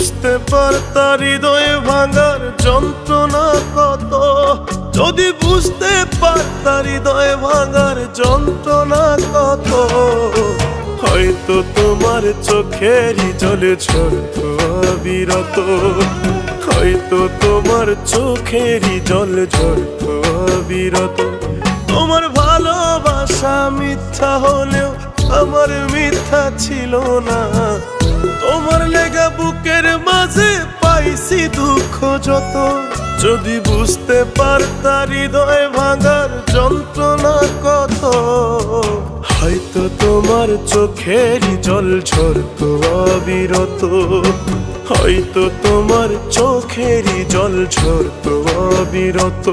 বুঝতে পারতা হৃদয় ভাঙার যন্ত্রণা কত, যদি বুঝতে পারতা হৃদয় ভাঙার যন্ত্রণা কত, হয়তো তোমার চোখেরই জলে ঝরতো অবিরত, হয়তো তোমার চোখেরই জল ঝরতো অবিরত। তোমার ভালোবাসা মিথ্যা হলেও আমার মিথ্যা ছিল না, তোমার লেগা বুকের মাঝে পাইছি দুঃখ যত, যদি বুঝতে পারতা হৃদয় ভাঙার যন্ত্রণা কত, হয়তো তোমার চোখেরই জল ঝরতো অবিরত, হয়তো তোমার চোখেরই জল ঝরতো অবিরত।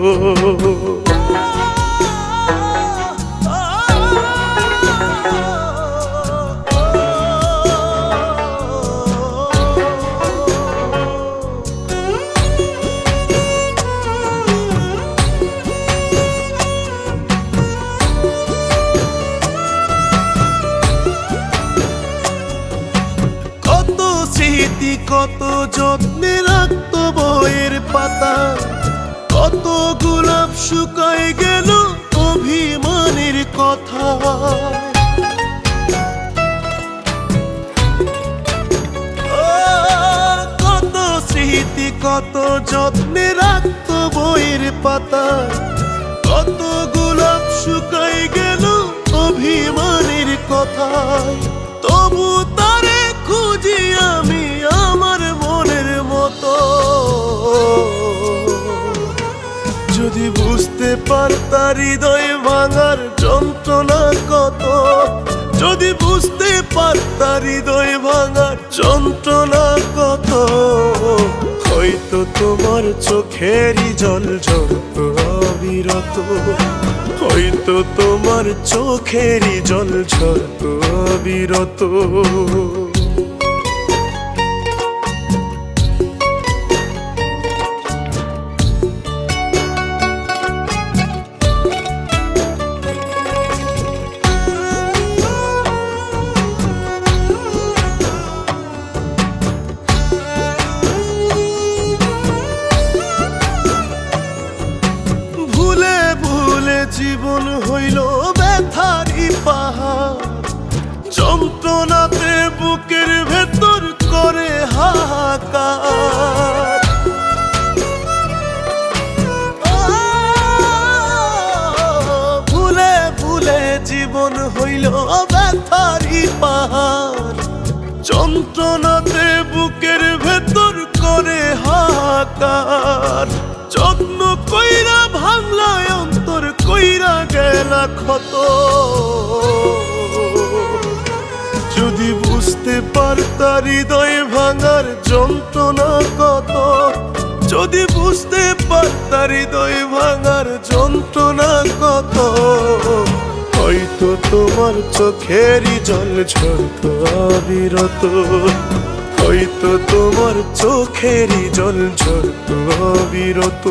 কত যত্নে রাখতো বইয়ের পাতা, কত গোলাপ শুকায় গেল অভিমানের কথা, কত স্মৃতি কত যত্নে রাখতো বইয়ের পাতা, কত গোলাপ শুকায় গেল অভিমানের কথা, তবু তারে খুঁজি আমি আমার মনের মতো, যদি বুঝতে পারতা হৃদয় ভাঙার যন্ত্রণা কত, যদি বুঝতে পারতা হৃদয় ভাঙার যন্ত্রণা কত, হয়তো তোমার চোখেরই জল ঝরতো অবিরত, হয়তো তোমার চোখেরই জল ঝরতো অবিরত। জীবন হইল ব্যথারি পাহাড়, যন্ত্রণাতে বুকের ভেতর করে হাহাকার, ভুলে ভুলে জীবন হইল ব্যথারি পাহাড়, যন্ত্রণাতে বুকের ভেতর করে হাহাকার, যত্ন কইরা ভাঙলা অন্তর কইরা গেলা ক্ষত, যদি বুঝতে পারতা হৃদয় ভাঙার যন্ত্রণা কত, যদি বুঝতে পারতা হৃদয় ভাঙার যন্ত্রণা কত, হয়তো তোমার চোখেরই জল ঝরতো অবিরত, হয়তো তোমার চোখেরই জল ঝরতো অবিরত।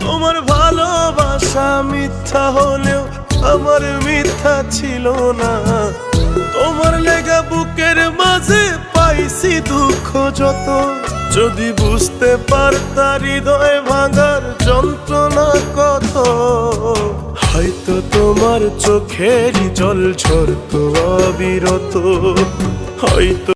তোমার ভালোবাসা মিথ্যা হলেও আমার মিথ্যা ছিল না, তোমার লেগা বুকের মাঝে পাইছি দুঃখ যত, যদি বুঝতে পারতা হৃদয় ভাঙার যন্ত্রণা কত, হয়তো তোমার চোখেরই জল ঝরতো অবিরত, হয়তো